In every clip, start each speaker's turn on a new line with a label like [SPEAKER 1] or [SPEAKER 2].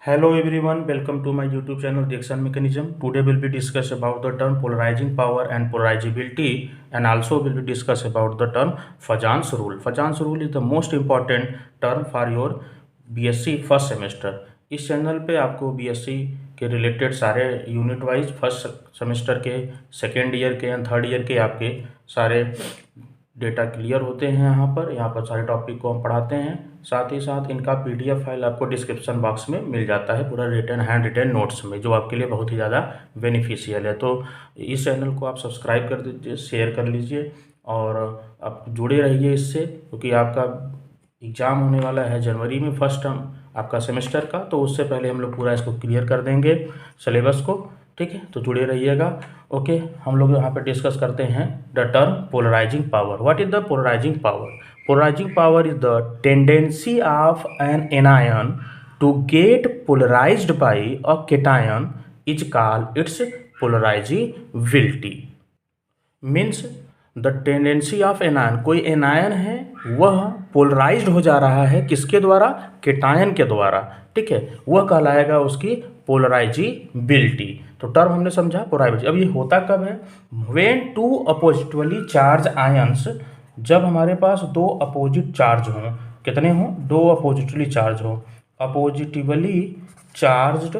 [SPEAKER 1] Hello everyone, welcome to my YouTube channel Reaction Mechanism. Today we'll be discuss about the term polarizing power and polarizability, and also we'll be discuss about the term Fajans rule. Fajans rule is the most important term for your BSc first semester. इस channel पे आपको BSc के related सारे unit wise first semester के, second year के and third year के आपके सारे डेटा क्लियर होते हैं। यहाँ पर सारे टॉपिक को हम पढ़ाते हैं। साथ ही साथ इनका PDF फाइल आपको डिस्क्रिप्शन बॉक्स में मिल जाता है, पूरा रिटन हैंड रिटन नोट्स में, जो आपके लिए बहुत ही ज़्यादा बेनिफिशियल है। तो इस चैनल को आप सब्सक्राइब कर दीजिए, शेयर कर लीजिए और आप जुड़े रहिए इससे, क्योंकि आपका एग्ज़ाम होने वाला है जनवरी में फर्स्ट टर्म आपका सेमेस्टर का। तो उससे पहले हम लोग पूरा इसको क्लियर कर देंगे सिलेबस को, ठीक है। तो जुड़े रहिएगा। ओके, हम लोग यहाँ पे डिस्कस करते हैं the term polarising power. What is the polarising power? Polarising power is the tendency of an anion to get polarised by a cation is called its polarisability. Means the tendency of anion, कोई anion है वह polarised हो जा रहा है, किसके द्वारा? Cation के द्वारा, ठीक है। वह कहलाएगा उसकी पोलराइजिबिलिटी। तो टर्म हमने समझा पोलराइजिबिलिटी। अब ये होता कब है? When two oppositely charge ions, जब हमारे पास दो अपोजिट चार्ज हों। कितने हों? दो अपोजिटली चार्ज हों। अपोजिटिवली चार्ज्ड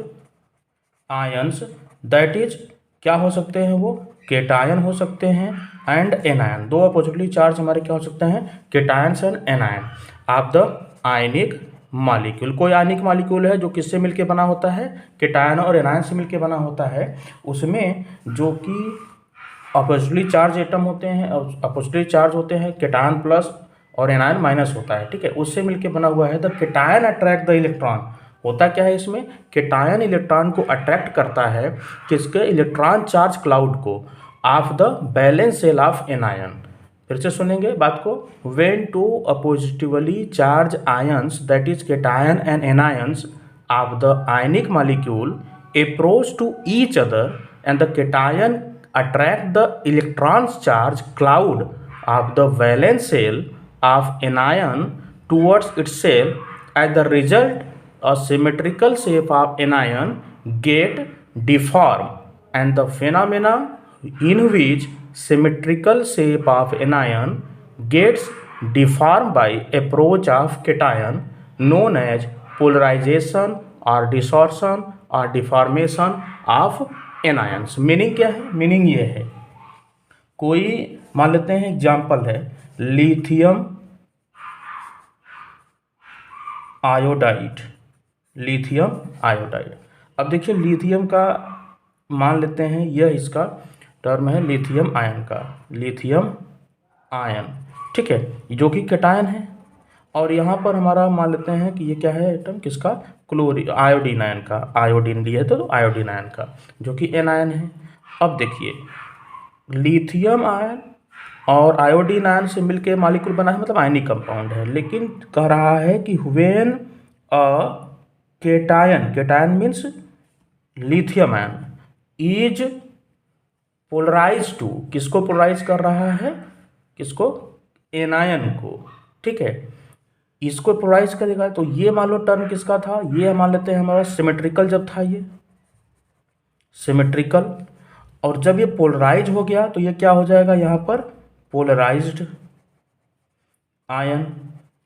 [SPEAKER 1] आयंस, दैट इज क्या हो सकते हैं? वो केटायन हो सकते हैं एंड एनायन। दो अपोजिटली चार्ज हमारे क्या हो सकते हैं? Cations and anion of the ionic molecule. कोई आयनिक मॉलिक्यूल है जो किससे मिलके बना होता है? केटायन और एनायन से मिलके बना होता है। उसमें जो कि अपोजिटली चार्ज एटम होते हैं, अपोजिटली चार्ज होते हैं, केटायन प्लस और एनायन माइनस होता है, ठीक है। उससे मिलके बना हुआ है। The cation attract the electron. होता क्या है इसमें? केटायन इलेक्ट्रॉन को अट्रैक्ट करता है, किसके? इलेक्ट्रॉन चार्ज क्लाउड को, of the balance shell of anion. फिर से सुनेंगे बात को। When two oppositely charge ions, that is cation and anions of the ionic molecule approach to each other and the cation attract the electrons charge cloud of the valence shell of anion towards itself. As the result, a symmetrical shape of anion get deformed, and the phenomena in which symmetrical shape of anion gets deformed by approach of cation known as polarization or distortion or deformation of anions. Meaning क्या है? Meaning ये है, कोई मान लेते हैं example है lithium iodide. Lithium iodide, अब देखिए लिथियम का मान लेते हैं, यह इसका टर्म है लिथियम आयन का, लिथियम आयन, ठीक है, जो कि केटायन है। और यहाँ पर हमारा मान लेते हैं कि ये क्या है एटम, किसका? आयोडीन आयन का। आयोडीन लिए तो आयोडीन आयन का, जो कि एनायन है। अब देखिए लिथियम आयन और आयोडीन आयन से मिलके मॉलिक्यूल बना है, मतलब आयनिक कंपाउंड है। लेकिन कह रहा है कि when a cation, cation means lithium ion, is polarise to, किसको पोलराइज कर रहा है? किसको? एनायन को, ठीक है। इसको पोलराइज करेगा। तो ये मान लो टर्म किसका था? ये मान लेते हैं हमारा सिमेट्रिकल जब था, ये सिमेट्रिकल। और जब ये पोलराइज हो गया तो ये क्या हो जाएगा? यहाँ पर पोलराइज्ड आयन।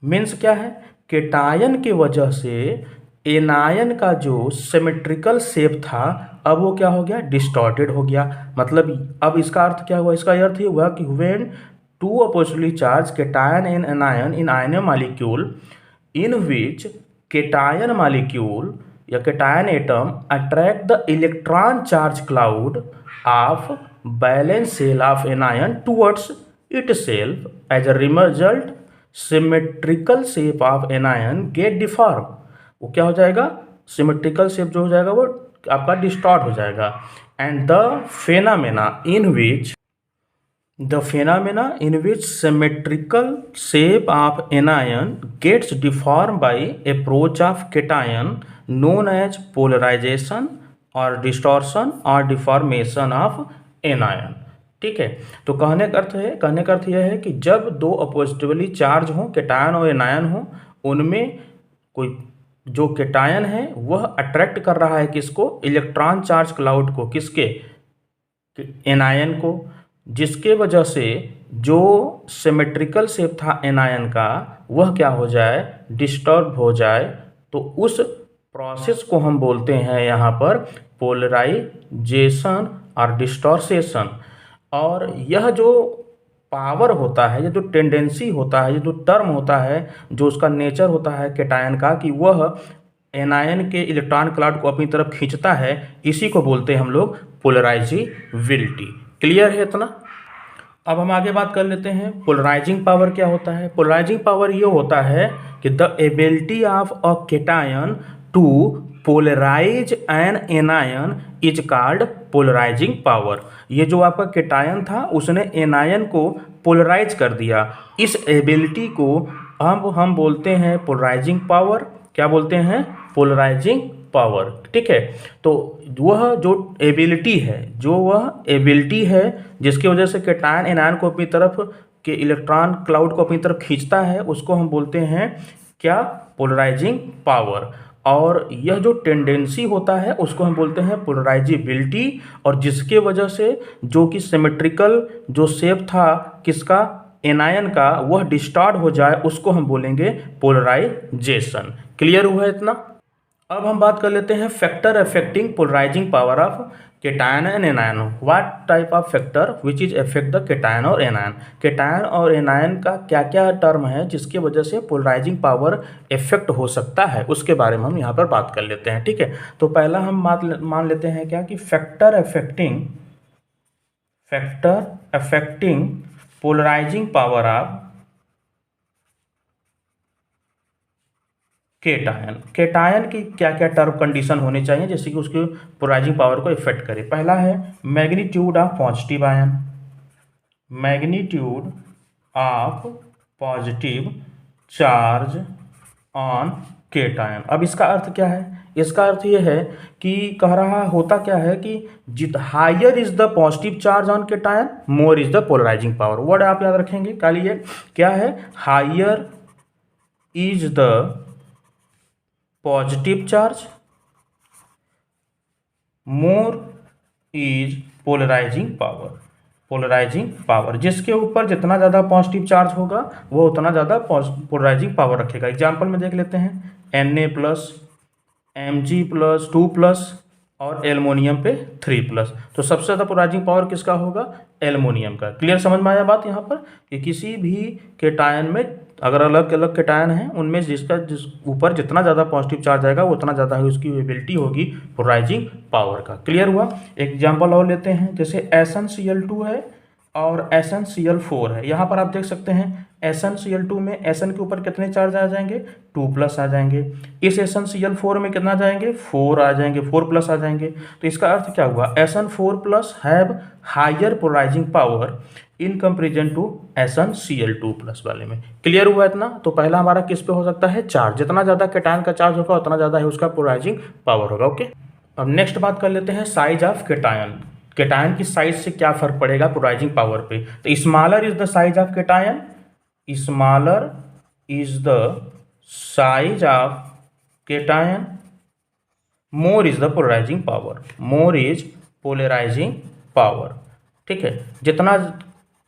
[SPEAKER 1] मीन्स क्या है? केटायन की वजह से एनायन का जो सिमेट्रिकल शेप था, अब वो क्या हो गया? डिस्टॉर्टेड हो गया। मतलब अब इसका अर्थ क्या हुआ? इसका अर्थ ये हुआ कि when two oppositely charged cation and anion in ion molecule in which cation molecule या cation atom attract the electron charge cloud of valence shell of anion towards itself. As a result, symmetrical shape of anion get deformed. वो क्या हो जाएगा? symmetrical shape जो हो जाएगा वो आपका distort हो जाएगा। And the phenomena in which symmetrical shape of anion gets deformed by approach of cation known as polarization or distortion or deformation of anion, ठीक है। तो कहने का अर्थ यह है कि जब दो अपोजिटिवली चार्ज हों, केटायन और एनायन हों, उनमें कोई जो केटायन है वह अट्रैक्ट कर रहा है किसको, इलेक्ट्रॉन चार्ज क्लाउड को, किसके, एनायन को, जिसके वजह से जो सिमेट्रिकल शेप था एनायन का वह क्या हो जाए, डिस्टर्ब हो जाए। तो उस प्रोसेस को हम बोलते हैं यहाँ पर पोलराइजेशन और डिस्टॉर्सेशन। और यह जो पावर होता है, ये जो टेंडेंसी होता है, ये जो टर्म होता है, जो उसका नेचर होता है केटायन का, कि वह एनायन के इलेक्ट्रॉन क्लाउड को अपनी तरफ खींचता है, इसी को बोलते हैं हम लोग पोलराइजिबिलिटी। क्लियर है इतना? अब हम आगे बात कर लेते हैं पोलराइजिंग पावर क्या होता है। पोलराइजिंग पावर ये होता है कि the ability of a cation to polarise an anion is called polarising power. ये जो आपका केटायन था उसने एनायन को पोलराइज कर दिया, इस एबिलिटी को हम बोलते हैं पोलराइजिंग पावर। क्या बोलते हैं? Polarising power. ठीक है, तो वह जो एबिलिटी है जिसकी वजह से केटायन एनायन को अपनी तरफ के इलेक्ट्रॉन क्लाउड को अपनी तरफ खींचता है, उसको हम बोलते हैं क्या, पोलराइजिंग पावर। और यह जो टेंडेंसी होता है उसको हम बोलते हैं पोलराइजिबिलिटी। और जिसके वजह से जो कि सिमेट्रिकल जो शेप था किसका, एनायन का, वह डिस्टॉर्ट हो जाए, उसको हम बोलेंगे पोलराइजेशन। क्लियर हुआ इतना? अब हम बात कर लेते हैं factor affecting polarising power of cation and anion. What type of factor which is affect the cation और एनायन। केटायन और एनायन का क्या क्या टर्म है जिसकी वजह से पोलराइजिंग पावर इफेक्ट हो सकता है, उसके बारे में हम यहाँ पर बात कर लेते हैं। ठीक है, तो पहला हम मान लेते हैं क्या, कि factor affecting polarising power of cation की क्या क्या टर्म कंडीशन होने चाहिए जैसे कि उसकी पोलराइजिंग पावर को इफेक्ट करे। पहला है magnitude of positive ion, magnitude of positive charge on cation. अब इसका अर्थ क्या है? इसका अर्थ ये है कि कह रहा होता क्या है कि higher is the positive charge on cation more is the polarising power. Word आप याद रखेंगे खाली, ये क्या है, higher is the positive charge, more is polarising power. जिसके ऊपर जितना ज़्यादा पॉजिटिव चार्ज होगा वो उतना ज़्यादा पोलराइजिंग पावर रखेगा। एग्जाम्पल में देख लेते हैं, Na+, Mg+2+ और एल्युमिनियम पे 3+। तो सबसे ज़्यादा पोलराइजिंग पावर किसका होगा? एल्युमिनियम का। क्लियर समझ में आया बात यहाँ पर, कि किसी भी केटायन में अगर अलग अलग केटायन हैं उनमें जिस ऊपर जितना ज़्यादा पॉजिटिव चार्ज आएगा वो उतना ज़्यादा ही उसकी एबिलिटी होगी पोलराइजिंग पावर का। क्लियर हुआ? एग्जाम्पल और लेते हैं, जैसे SnCl2 है और SnCl4 है। यहाँ पर आप देख सकते हैं SnCl2 में Sn के ऊपर कितने चार्ज आ जाएंगे? 2+ आ जाएंगे। इस SnCl4 में कितना जाएंगे? 4 आ जाएंगे, 4+ आ जाएंगे। तो इसका अर्थ क्या हुआ? Sn4+ have higher polarising power in comparison to SnCl2+ वाले में। क्लियर हुआ इतना? तो पहला हमारा किस पे हो सकता है? चार्ज। जितना ज़्यादा केटायन का चार्ज होगा उतना ज़्यादा ही उसका पोलराइजिंग पावर होगा। ओके, अब नेक्स्ट बात कर लेते हैं साइज ऑफ केटायन। केटायन की साइज से क्या फर्क पड़ेगा पोलराइजिंग पावर पे। तो smaller is the size of cation, smaller is the size of cation, more is the polarising power, more is polarising power. ठीक है, जितना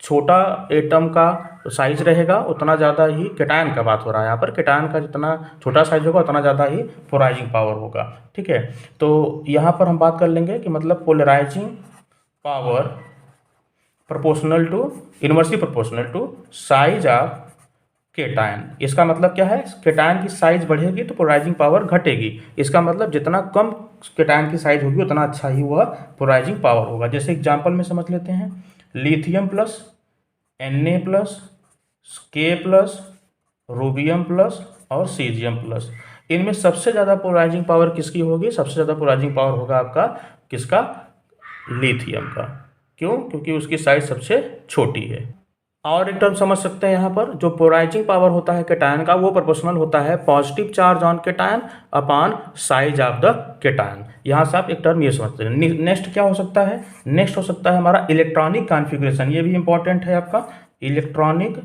[SPEAKER 1] छोटा एटम का साइज रहेगा उतना ज़्यादा ही, केटायन का बात हो रहा है यहाँ पर, केटायन का जितना छोटा साइज होगा उतना ज़्यादा ही पोलराइजिंग पावर होगा। ठीक है, तो यहाँ पर हम बात कर लेंगे कि मतलब polarising power proportional to, inversely proportional to size of cation. इसका मतलब क्या है? केटायन की साइज बढ़ेगी तो पोलराइजिंग पावर घटेगी। इसका मतलब जितना कम केटायन की साइज होगी उतना अच्छा ही वह पोलराइजिंग पावर होगा। जैसे एग्जांपल में समझ लेते हैं, lithium plus, Na+, K+, rubidium plus और सीजियम प्लस, इनमें सबसे ज़्यादा पोलराइजिंग पावर किसकी होगी? सबसे ज़्यादा पोलराइजिंग पावर होगा आपका किसका? लिथियम का। क्यों? क्योंकि उसकी साइज सबसे छोटी है। और एक टर्म समझ सकते हैं यहाँ पर, जो पोलराइजिंग पावर होता है केटायन का वो प्रोपोर्शनल होता है positive charge on cation upon size of the cation. यहाँ से आप एक टर्म ये समझते हैं। नेक्स्ट क्या हो सकता है? नेक्स्ट हो सकता है हमारा इलेक्ट्रॉनिक कॉन्फ़िगरेशन। ये भी इंपॉर्टेंट है आपका, इलेक्ट्रॉनिक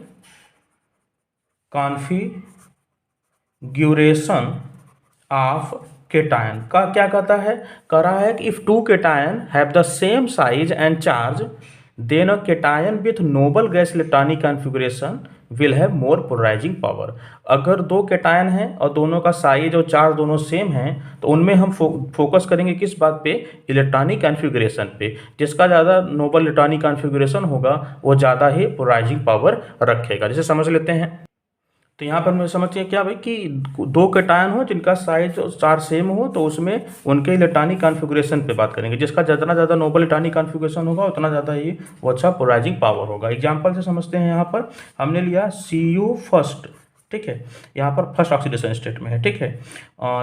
[SPEAKER 1] कॉन्फ़िगरेशन ऑफ केटायन का क्या कहता है, कह रहा है कि if two cation have the same size and charge then a cation with noble gas electronic configuration will have more polarising power. अगर दो केटायन हैं और दोनों का साइज और चार्ज दोनों सेम हैं तो उनमें हम फोकस करेंगे किस बात पे, इलेक्ट्रॉनिक कॉन्फ़िगरेशन पे। जिसका ज़्यादा नोबल इलेक्ट्रॉनिक कॉन्फ़िगरेशन होगा वो ज़्यादा ही पोलराइजिंग पावर रखेगा। जैसे समझ लेते हैं, तो यहाँ पर मैं समझिए क्या भाई कि दो केटायन हो जिनका साइज और चार्ज सेम हो तो उसमें उनके इलेक्ट्रॉनिक कॉन्फ़िगरेशन पे बात करेंगे। जिसका जितना ज़्यादा नोबल इलेक्ट्रॉनिक कॉन्फ़िगरेशन होगा उतना ज़्यादा ही वो अच्छा पोलराइजिंग पावर होगा। एग्जांपल से समझते हैं, यहाँ पर हमने लिया Cu फर्स्ट, ठीक है, यहाँ पर फर्स्ट ऑक्सीडेशन स्टेट में है, ठीक है,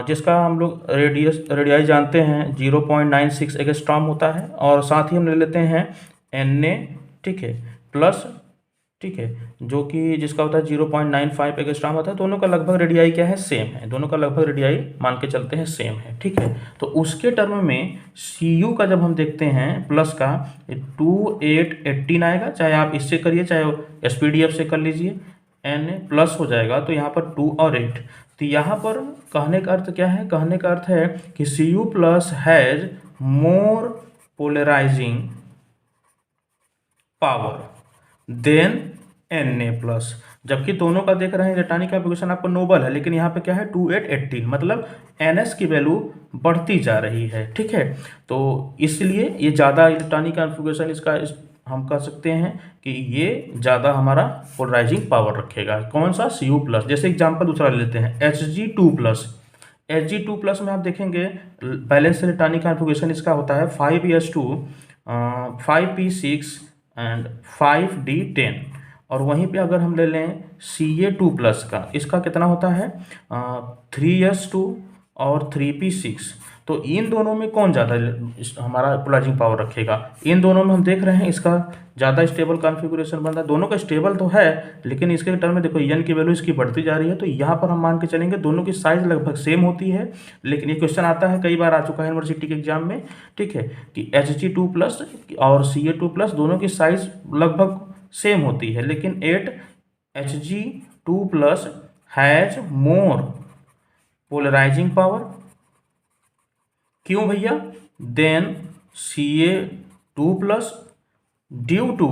[SPEAKER 1] जिसका हम लोग रेडियाई जानते हैं 0.96 एंगस्ट्रॉम होता है, और साथ ही हम ले लेते हैं Na, ठीक है, प्लस, ठीक है, जो कि जिसका होता है 0.95 एंगस्ट्रॉम होता है। दोनों का लगभग रेडियाई क्या है, सेम है, दोनों का लगभग रेडियाई मान के चलते हैं सेम है, ठीक है। तो उसके टर्म में Cu का जब हम देखते हैं प्लस का 2818 आएगा, चाहे आप इससे करिए चाहे SPDF से कर लीजिए, Na प्लस हो जाएगा तो यहाँ पर 2 और 8। तो यहाँ पर कहने का अर्थ क्या है, कहने का अर्थ है कि Cu plus has more polarising power than Na plus. जबकि दोनों का देख रहे हैं इलेक्ट्रॉनिक कॉन्फ़िगरेशन आपको नोबल है, लेकिन यहाँ पे क्या है 2818, मतलब Ns की वैल्यू बढ़ती जा रही है, ठीक है। तो इसलिए ये ज़्यादा इलेक्ट्रॉनिक कॉन्फ़िगरेशन इसका हम कह सकते हैं कि ये ज़्यादा हमारा पोलराइजिंग पावर रखेगा। कौन सा, Cu प्लस। जैसे एग्जाम्पल दूसरा ले लेते हैं Hg2 प्लस। Hg2 प्लस में आप देखेंगे बैलेंस इलेक्ट्रॉनिक कॉन्फ़िगरेशन इसका होता है 5s2 5p6 एंड 5d10। और वहीं पे अगर हम ले लें Ca2 प्लस का, इसका कितना होता है 3s2 और 3p6। तो इन दोनों में कौन ज़्यादा हमारा पोलराइजिंग पावर रखेगा, इन दोनों में हम देख रहे हैं इसका ज़्यादा स्टेबल कॉन्फ़िगरेशन बन रहा है। दोनों का स्टेबल तो है लेकिन इसके टर्म में देखो n की वैल्यू इसकी बढ़ती जा रही है। तो यहाँ पर हम मान के चलेंगे दोनों की साइज़ लगभग सेम होती है, लेकिन ये क्वेश्चन आता है, कई बार आ चुका है यूनिवर्सिटी के एग्जाम में, ठीक है, कि Hg2 प्लस और Ca2 प्लस दोनों की साइज़ लगभग सेम होती है, लेकिन 8Hg2 plus has more polarising power. क्यों भैया, then Ca2 plus due to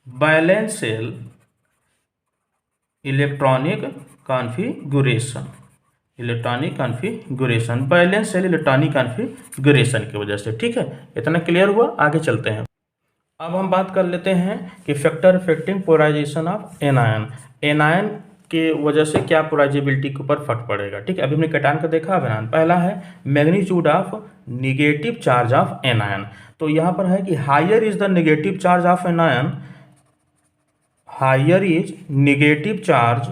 [SPEAKER 1] valence shell electronic configuration, electronic configuration, valence shell electronic configuration की वजह से, ठीक है। इतना क्लियर हुआ, आगे चलते हैं। अब हम बात कर लेते हैं कि factor affecting polarisation of anion, anion के वजह से क्या पोलराइजेबिलिटी के ऊपर फर्क पड़ेगा, ठीक है। अभी हमने कैटायन का देखा है एनायन। पहला है magnitude of negative charge of anion. तो यहाँ पर है कि higher is the negative charge of anion, higher is negative charge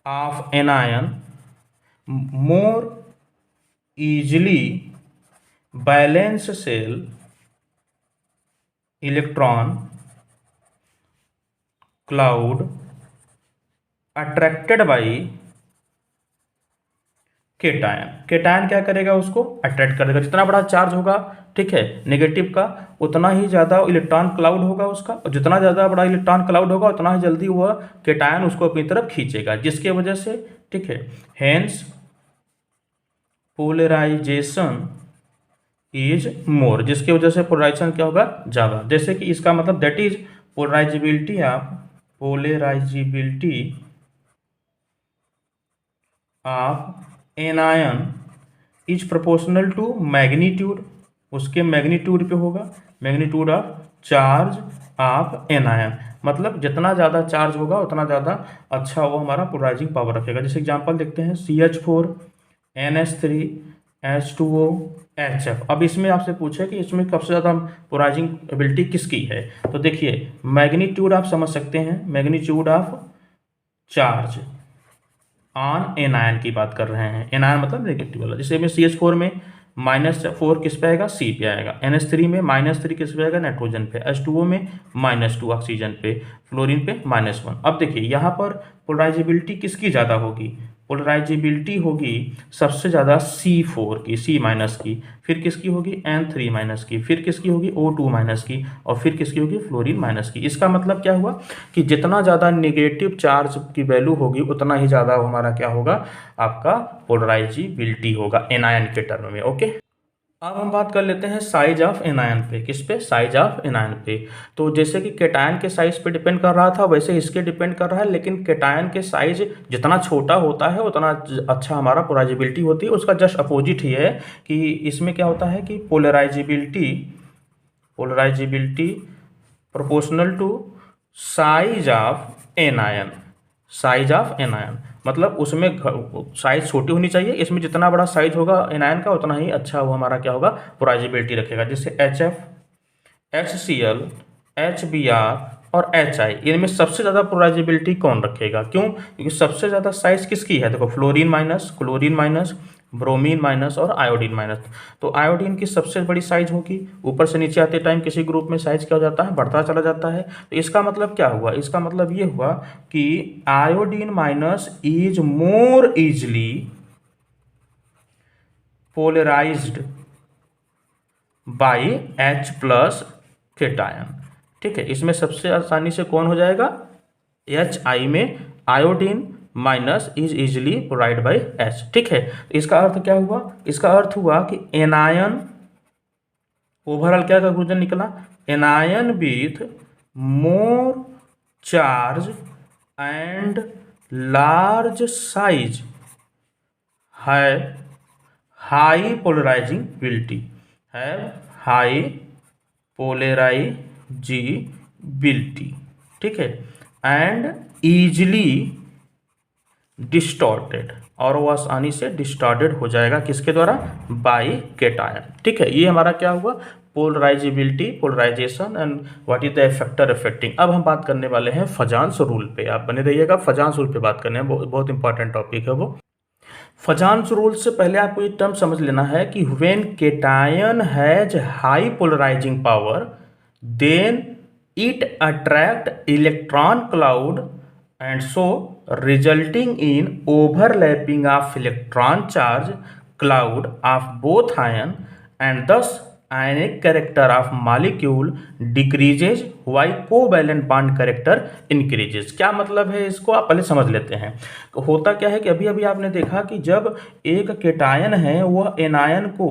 [SPEAKER 1] of anion more easily valence shell electron cloud attracted by cation. Cation क्या करेगा, उसको अट्रैक्ट करेगा। जितना बड़ा चार्ज होगा, ठीक है, नेगेटिव का, उतना ही ज़्यादा इलेक्ट्रॉन क्लाउड होगा उसका, और जितना ज़्यादा बड़ा इलेक्ट्रॉन क्लाउड होगा उतना ही जल्दी वह केटायन उसको अपनी तरफ खींचेगा, जिसके वजह से, ठीक है, हेंस पोलराइजेशन इज मोर, जिसकी वजह से पोलराइजेशन क्या होगा, ज़्यादा। जैसे कि इसका मतलब that is polarisability of anion is proportional to magnitude, उसके मैग्नीट्यूड पे होगा, magnitude of charge of anion. मतलब जितना ज़्यादा चार्ज होगा उतना ज़्यादा अच्छा वो हमारा पोलराइजिंग पावर रखेगा। जैसे एग्जांपल देखते हैं CH4 NH3 H2O HF। अब इसमें आपसे पूछे कि इसमें सबसे ज़्यादा पोलराइजिंग एबिलिटी किसकी है, तो देखिए मैग्नीट्यूड आप समझ सकते हैं, magnitude of charge on anion की बात कर रहे हैं। एनायन मतलब नेगेटिव वाला। जैसे में CH4 में -4 किस पे आएगा, C पे आएगा। NH3 में -3 किस पे आएगा, नाइट्रोजन पे। H2O में -2 ऑक्सीजन पे, फ्लोरीन पे -1। अब देखिए यहाँ पर पोलराइजेबिलिटी किसकी ज़्यादा होगी, पोलराइजेबिलिटी होगी सबसे ज़्यादा C4 की, C माइनस की, फिर किसकी होगी N3 माइनस की, फिर किसकी होगी O2 माइनस की, और फिर किसकी होगी फ्लोरीन माइनस की। इसका मतलब क्या हुआ कि जितना ज़्यादा नेगेटिव चार्ज की वैल्यू होगी उतना ही ज़्यादा हमारा क्या होगा, आपका पोलराइजेबिलिटी होगा एनायन के टर्म में। ओके, अब हम बात कर लेते हैं साइज ऑफ एनायन पे। किस पे? साइज ऑफ एनायन पे। तो जैसे कि कैटायन के साइज पे डिपेंड कर रहा था, वैसे इसके डिपेंड कर रहा है, लेकिन कैटायन के साइज जितना छोटा होता है उतना अच्छा हमारा पोलराइजेबिलिटी होती है। उसका जस्ट अपोजिट ही है कि इसमें क्या होता है कि polarisability proportional to size of anion. Size of anion मतलब उसमें साइज छोटी होनी चाहिए, इसमें जितना बड़ा साइज होगा एनायन का उतना ही अच्छा वो हमारा क्या होगा, पोलराइजेबिलिटी रखेगा। जैसे HF, HCl, HBr और HI, इनमें सबसे ज़्यादा पोलराइजेबिलिटी कौन रखेगा? क्यों? क्योंकि सबसे ज़्यादा साइज किसकी है? देखो, fluorine minus, chlorine minus, bromine minus और आयोडीन माइनस। तो आयोडीन की सबसे बड़ी साइज होगी, ऊपर से नीचे आते टाइम किसी ग्रुप में साइज क्या हो जाता है, बढ़ता चला जाता है। तो इसका मतलब क्या हुआ? इसका मतलब ये हुआ कि iodine minus is more easily polarised by H plus cation. ठीक है, इसमें सबसे आसानी से कौन हो जाएगा? HI में iodine minus is easily polarised by H। ठीक है, तो इसका अर्थ क्या हुआ? इसका अर्थ हुआ कि एनायन, ओवरऑल क्या कंक्लूजन निकला? Anion with more charge and large size है हाई पोलराइजिबिलिटी, है हाई पोलराइजिबिलिटी। ठीक है, एंड ईजिली डिस्टॉर्टेड, और वो आसानी से डिस्टॉर्टेड हो जाएगा किसके द्वारा? By cation. ठीक है, ये हमारा क्या हुआ? Polarisability, polarisation and what is the factor affecting. अब हम बात करने वाले हैं फजान्स रूल पे, आप बने रहिएगा। फजान्स रूल पे बात करने हैं, बहुत इंपॉर्टेंट टॉपिक है वो। फजान्स रूल से पहले आपको ये टर्म समझ लेना है कि when cation has high polarising power then it attract electron cloud and so resulting in overlapping of electron charge cloud of both ion, and thus ionic character of molecule decreases while covalent bond character increases। क्या मतलब है इसको आप पहले समझ लेते हैं। होता क्या है कि अभी अभी आपने देखा कि जब एक कैटायन है वह एनायन को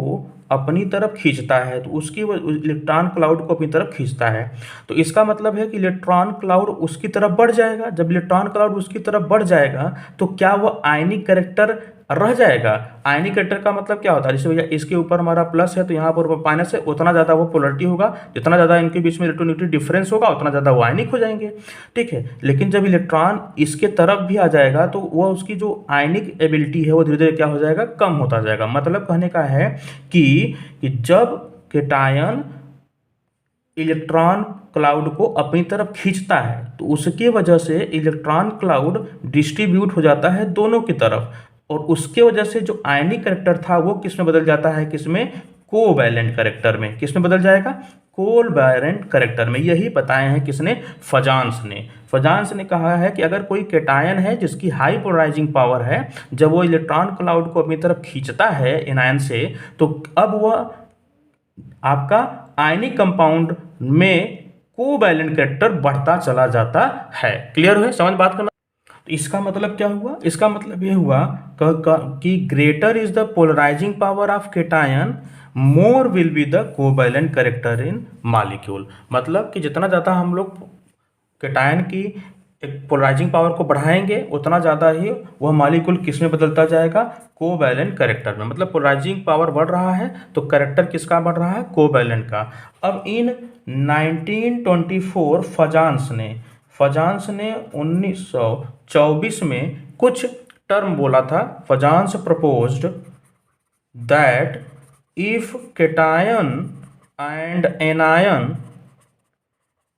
[SPEAKER 1] अपनी तरफ खींचता है तो उसकी इलेक्ट्रॉन क्लाउड को अपनी तरफ खींचता है, तो इसका मतलब है कि इलेक्ट्रॉन क्लाउड उसकी तरफ बढ़ जाएगा। जब इलेक्ट्रॉन क्लाउड उसकी तरफ बढ़ जाएगा तो क्या वो आयनिक कैरेक्टर रह जाएगा? आयनिक कैरेक्टर का मतलब क्या होता है? जैसे भैया इसके ऊपर हमारा प्लस है तो यहाँ पर माइनस है, उतना ज़्यादा वो पोलरिटी होगा, जितना ज़्यादा इनके बीच में इलेक्ट्रोनेगेटिव डिफरेंस होगा उतना ज़्यादा वो आयनिक हो जाएंगे। ठीक है, लेकिन जब इलेक्ट्रॉन इसके तरफ भी आ जाएगा तो वह उसकी जो आयनिक एबिलिटी है वो धीरे धीरे क्या हो जाएगा, कम होता जाएगा। मतलब कहने का है कि जब कैटायन इलेक्ट्रॉन क्लाउड को अपनी तरफ खींचता है तो उसकी वजह से इलेक्ट्रॉन क्लाउड डिस्ट्रीब्यूट हो जाता है दोनों की तरफ, और उसके वजह से जो आयनिक कैरेक्टर था वो किस में बदल जाता है? किसमें? कोवैलेंट कैरेक्टर में। किस में बदल जाएगा? कोवैलेंट कैरेक्टर में। यही बताए हैं किसने? फजान्स ने। फजान्स ने कहा है कि अगर कोई कैटायन है जिसकी हाई पोलराइजिंग पावर है, जब वो इलेक्ट्रॉन क्लाउड को अपनी तरफ खींचता है एनायन से, तो अब वह आपका आयनिक कंपाउंड में कोवैलेंट कैरेक्टर बढ़ता चला जाता है। क्लियर है? समझ बात करना। तो इसका मतलब क्या हुआ? इसका मतलब ये हुआ कि greater is the polarising power of cation more will be the covalent character in molecule. मतलब कि जितना ज़्यादा हम लोग कैटायन की पोलराइजिंग पावर को बढ़ाएंगे उतना ज़्यादा ही वह मॉलिक्यूल किस में बदलता जाएगा? कोवैलेंट कैरेक्टर में। मतलब पोलराइजिंग पावर बढ़ रहा है तो कैरेक्टर किसका बढ़ रहा है? कोवैलेंट का। अब इन 1924 फजान्स ने 1924 में कुछ टर्म बोला था। Fajans proposed that if cation and anion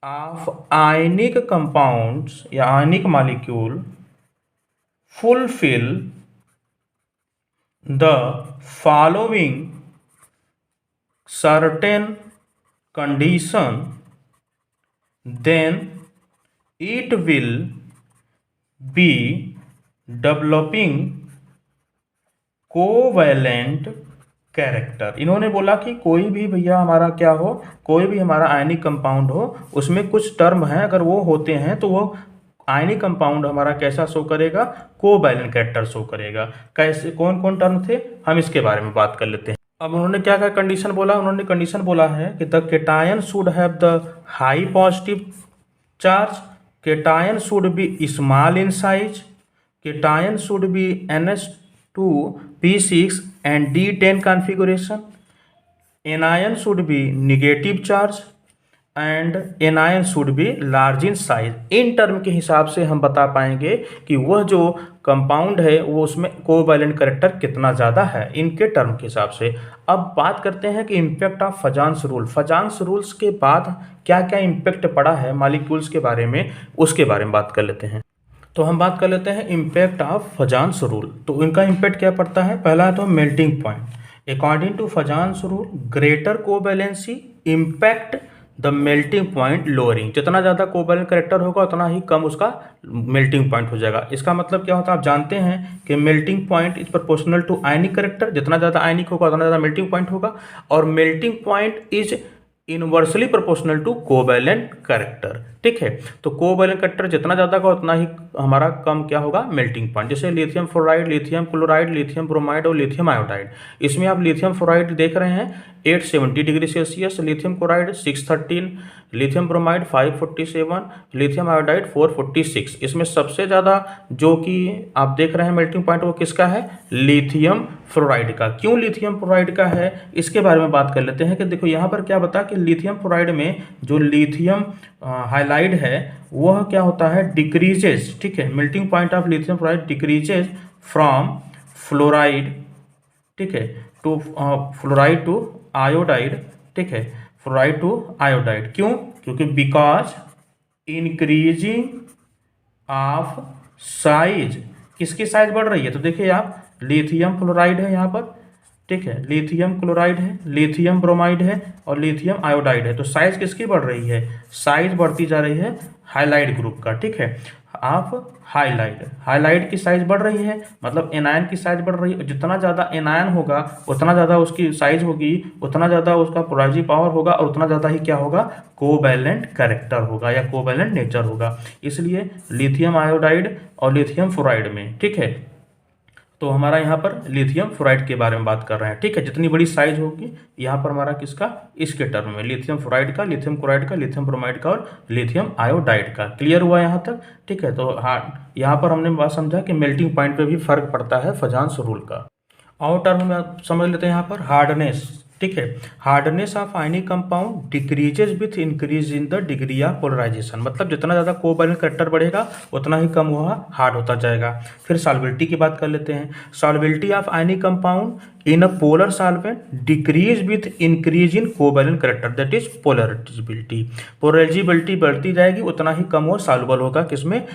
[SPEAKER 1] of ionic compounds या ionic molecule fulfil the following certain condition then it will be developing covalent character. इन्होंने बोला कि कोई भी भैया हमारा क्या हो, कोई भी हमारा आयनिक कंपाउंड हो, उसमें कुछ टर्म हैं, अगर वो होते हैं तो वो आयनिक कंपाउंड हमारा कैसा शो करेगा, कोवैलेंट कैरेक्टर शो करेगा। कैसे, कौन कौन टर्म थे, हम इसके बारे में बात कर लेते हैं। अब उन्होंने क्या क्या कंडीशन बोला, उन्होंने कंडीशन बोला है कि the cation should have the high positive charge, cation should be small in size, cation should be NH2P6 and D10 configuration, anion should be negative charge and anion should be large in size. In term के हिसाब से हम बता पाएंगे कि वह जो compound है वो उसमें कोवैलेंट कैरेक्टर कितना ज़्यादा है, इनके टर्म के हिसाब से। अब बात करते हैं कि इम्पैक्ट ऑफ फजान्स रूल, फजान्स रूल्स के बाद क्या क्या इम्पैक्ट पड़ा है मॉलिक्यूल्स के बारे में, उसके बारे में बात कर लेते हैं। तो हम बात कर लेते हैं इम्पैक्ट ऑफ फजान्स रूल। तो इनका इम्पैक्ट क्या पड़ता है, पहला है तो melting point. According to Fajans rule, greater covalency impact the melting point lowering. जितना ज़्यादा कोवैलेंट कैरेक्टर होगा उतना ही कम उसका मेल्टिंग पॉइंट हो जाएगा। इसका मतलब क्या होता है, आप जानते हैं कि melting point is proportional to ionic character. जितना ज़्यादा आयनिक होगा उतना ज़्यादा मेल्टिंग पॉइंट होगा, और melting point is inversely proportional to covalent character. ठीक है, तो कोवैलेंट कैरेक्टर जितना ज़्यादा होगा उतना ही हमारा कम क्या होगा, मेल्टिंग पॉइंट। जैसे lithium fluoride, lithium chloride, lithium bromide और लिथियम आयोडाइड। इसमें आप लिथियम फ्लोराइड देख रहे हैं 870 degree Celsius, lithium chloride 613, lithium bromide 547, lithium iodide 446। इसमें सबसे ज़्यादा जो कि आप देख रहे हैं मेल्टिंग पॉइंट वो किसका है, लिथियम फ्लोराइड का। क्यों लिथियम फ्लोराइड का है, इसके बारे में बात कर लेते हैं। कि देखो यहाँ पर क्या बता कि लिथियम फ्लोराइड में जो लिथियम हाइलाइड है वह क्या होता है, डिक्रीजेज। ठीक है, melting point of lithium fluoride decreases from fluoride, ठीक है, टू फ्लोराइड टू आयोडाइड। ठीक है, फ्लोराइड टू आयोडाइड। क्यों, क्योंकि बिकॉज इंक्रीजिंग ऑफ साइज, किसकी साइज बढ़ रही है, तो देखिए आप लिथियम फ्लोराइड है यहाँ पर, ठीक है, लिथियम क्लोराइड है, लिथियम ब्रोमाइड है और लिथियम आयोडाइड है। तो साइज किसकी बढ़ रही है, साइज बढ़ती जा रही है हाइलाइड ग्रुप का। ठीक है, आप हाइलाइड की साइज बढ़ रही है, मतलब एनायन की साइज बढ़ रही है। जितना ज़्यादा एनायन होगा उतना ज़्यादा उसकी साइज होगी, उतना ज़्यादा उसका पोलराइजिंग पावर होगा, और उतना ज़्यादा ही क्या होगा, कोवैलेंट कैरेक्टर होगा या कोवैलेंट नेचर होगा। इसलिए लिथियम आयोडाइड और लिथियम फ्लोराइड में, ठीक है, तो हमारा यहाँ पर लिथियम फ्लोराइड के बारे में बात कर रहे हैं। ठीक है, जितनी बड़ी साइज होगी यहाँ पर हमारा किसका, इसके टर्म में लिथियम फ्लोराइड का, लिथियम क्लोराइड का, लिथियम ब्रोमाइड का और लिथियम आयोडाइड का। क्लियर हुआ यहाँ तक। ठीक है, तो हाँ, यहाँ पर हमने बात समझा कि मेल्टिंग पॉइंट पे भी फर्क पड़ता है फजान्स रूल का। और टर्म में समझ लेते हैं यहाँ पर हार्डनेस। ठीक है, hardness of ionic compound decreases with increase in the degree of polarisation. मतलब जितना ज़्यादा कोवैलेंट कैरेक्टर बढ़ेगा उतना ही कम वह हार्ड होता जाएगा। फिर सॉल्बिलिटी की बात कर लेते हैं। Solubility of ionic compound in a polar solvent decrease with increase in covalent character, that is polarizability. Polarizability बढ़ती जाएगी उतना ही कम वो सॉल्युबल होगा, किसमें,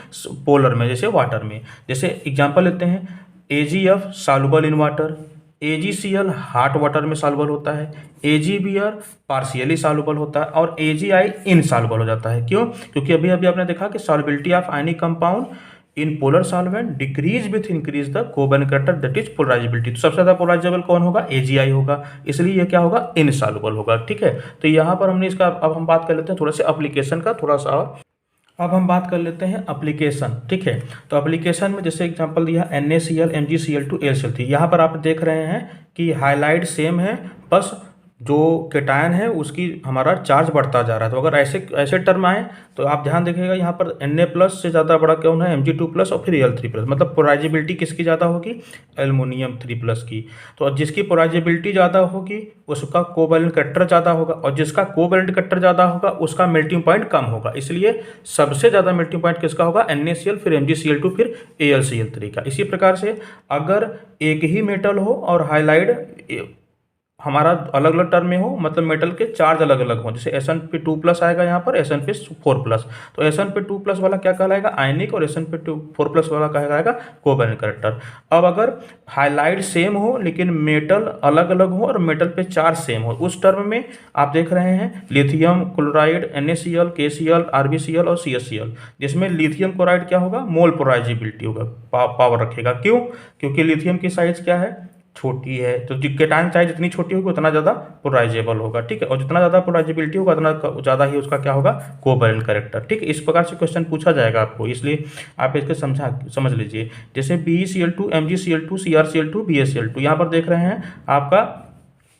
[SPEAKER 1] पोलर में, जैसे वाटर में। जैसे एग्जाम्पल लेते हैं, AgF soluble in water, AgCl hot water में सॉल्युबल होता है, AgBr पार्शियली सॉल्युबल होता है और AgI इनसॉल्युबल हो जाता है। क्यों, क्योंकि अभी अभी आपने देखा कि solubility of ionic compound in polar solvent decrease with increase the covalent character, that is polarisability. तो सबसे ज़्यादा पोलराइजेबल कौन होगा, AgI होगा, इसलिए यह क्या होगा, इनसॉल्युबल होगा। ठीक है, तो यहाँ पर हमने इसका, अब हम बात कर लेते हैं थोड़ा सा एप्लीकेशन का, थोड़ा सा और। अब हम बात कर लेते हैं एप्लीकेशन। ठीक है, तो एप्लीकेशन में जैसे एग्जांपल दिया NaCl MgCl2 AlCl3। यहाँ पर आप देख रहे हैं कि हाइलाइट सेम है, बस जो केटायन है उसकी हमारा चार्ज बढ़ता जा रहा है। तो अगर ऐसे ऐसे टर्म आए तो आप ध्यान देखिएगा, यहाँ पर Na+ से ज़्यादा बड़ा कौन है, Mg2+ और फिर Al3+। मतलब पोलराइजिबिलिटी किसकी ज़्यादा होगी, एल्युमिनियम 3+ की। तो जिसकी पोलराइजिबिलिटी ज़्यादा होगी उसका कोवैलेंट कैरेक्टर ज़्यादा होगा, और जिसका कोवैलेंट कैरेक्टर ज़्यादा होगा उसका मेल्टिंग पॉइंट कम होगा। इसलिए सबसे ज़्यादा मेल्टिंग पॉइंट किसका होगा, NaCl, फिर MgCl2, फिर AlCl3 का। इसी प्रकार से अगर एक ही मेटल हो और हाइलाइड हमारा अलग अलग टर्म में हो, मतलब मेटल के चार्ज अलग अलग हो, जैसे Sn2+ आएगा यहाँ पर, Sn4+। तो Sn2+ वाला क्या कहलाएगा, आयनिक, और Sn4+ वाला कहलाएगा कोवैलेंट कैरेक्टर। अब अगर हाइलाइट सेम हो लेकिन मेटल अलग अलग हो और मेटल पे चार्ज सेम हो, उस टर्म में आप देख रहे हैं lithium chloride, NaCl, KCl, RbCl और CaCl, जिसमें लिथियम क्लोराइड क्या होगा, मोल पोलराइजिबिलिटी होगा, पावर रखेगा। क्यों, क्योंकि लिथियम की साइज क्या है, छोटी है, तो केटायन साइज जितनी छोटी होगी उतना ज़्यादा पोलराइजेबल होगा, ठीक है, और जितना ज़्यादा पोलराइजेबिलिटी होगा उतना ज़्यादा ही उसका क्या होगा, कोवैलेंट कैरेक्टर, ठीक है। इस प्रकार से क्वेश्चन पूछा जाएगा आपको, इसलिए आप इसको समझ लीजिए। जैसे BeCl2, MgCl2, CrCl2, BaCl2, यहाँ पर देख रहे हैं आपका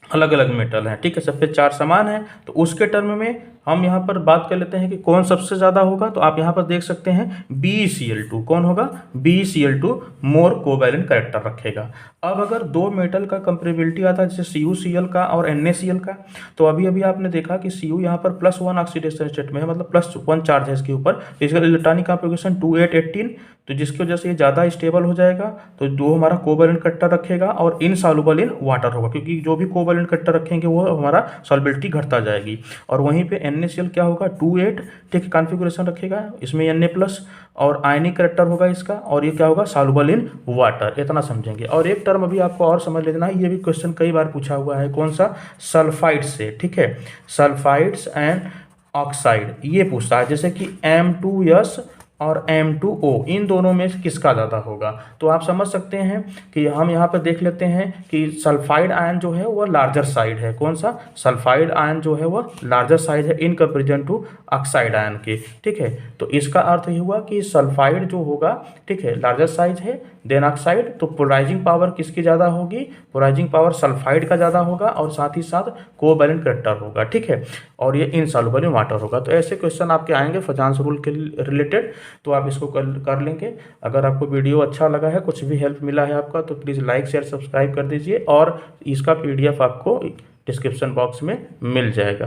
[SPEAKER 1] अलग अलग मेटल हैं, ठीक है, सब पे चार समान है। तो उसके टर्म में हम यहाँ पर बात कर लेते हैं कि कौन सबसे ज़्यादा होगा। तो आप यहाँ पर देख सकते हैं BeCl2 कौन होगा, BeCl2 मोर कोवैलेंट कैरेक्टर रखेगा। अब अगर दो मेटल का कंपेरेबिलिटी आता है जैसे CuCl का और NaCl का, तो अभी अभी आपने देखा कि Cu यहाँ पर +1 ऑक्सीडेशन स्टेट में है, मतलब +1 चार्ज है इसके ऊपर, तो इसका इलेक्ट्रॉनिक कॉन्फ़िगरेशन 2,8,18, तो जिसकी वजह से ये ज़्यादा स्टेबल हो जाएगा। तो जो हमारा कोवैलेंट कैरेक्टर रखेगा और इनसॉल्युबल इन वाटर होगा, क्योंकि जो भी कोवैलेंट कैरेक्टर रखेंगे वो हमारा सॉल्युबिलिटी घटता जाएगी। और वहीं पे NaCl क्या होगा, 2,8, ठीक, कॉन्फ़िगरेशन रखेगा, इसमें Na+ और आयनिक कैरेक्टर होगा इसका, और ये क्या होगा, सॉल्युबल इन वाटर। इतना समझेंगे। और एक टर्म अभी आपको और समझ लेना है, ये भी क्वेश्चन कई बार पूछा हुआ है, कौन सा, सल्फाइड से, ठीक है, सल्फाइड्स एंड ऑक्साइड, ये पूछता है, जैसे कि M2S और M2O, इन दोनों में किसका ज़्यादा होगा। तो आप समझ सकते हैं कि हम यहाँ पर देख लेते हैं कि सल्फाइड आयन जो है वो लार्जर साइड है, कौन सा, सल्फाइड आयन जो है वो लार्जर साइड है in comparison to oxide ion के, ठीक है। तो इसका अर्थ ये हुआ कि सल्फाइड जो होगा, ठीक है, लार्जर साइज है देन ऑक्साइड, तो पोलराइजिंग पावर किसकी ज़्यादा होगी, पोलराइजिंग पावर सल्फाइड का ज़्यादा होगा, और साथ ही साथ कोवैलेंट कैरेक्टर होगा, ठीक है, और ये इनसॉल्युबल इन वाटर होगा। तो ऐसे क्वेश्चन आपके आएंगे फजांस रूल के रिलेटेड, तो आप इसको कर लेंगे। अगर आपको वीडियो अच्छा लगा है, कुछ भी हेल्प मिला है आपका, तो प्लीज़ लाइक शेयर सब्सक्राइब कर दीजिए, और इसका PDF आपको डिस्क्रिप्शन बॉक्स में मिल जाएगा।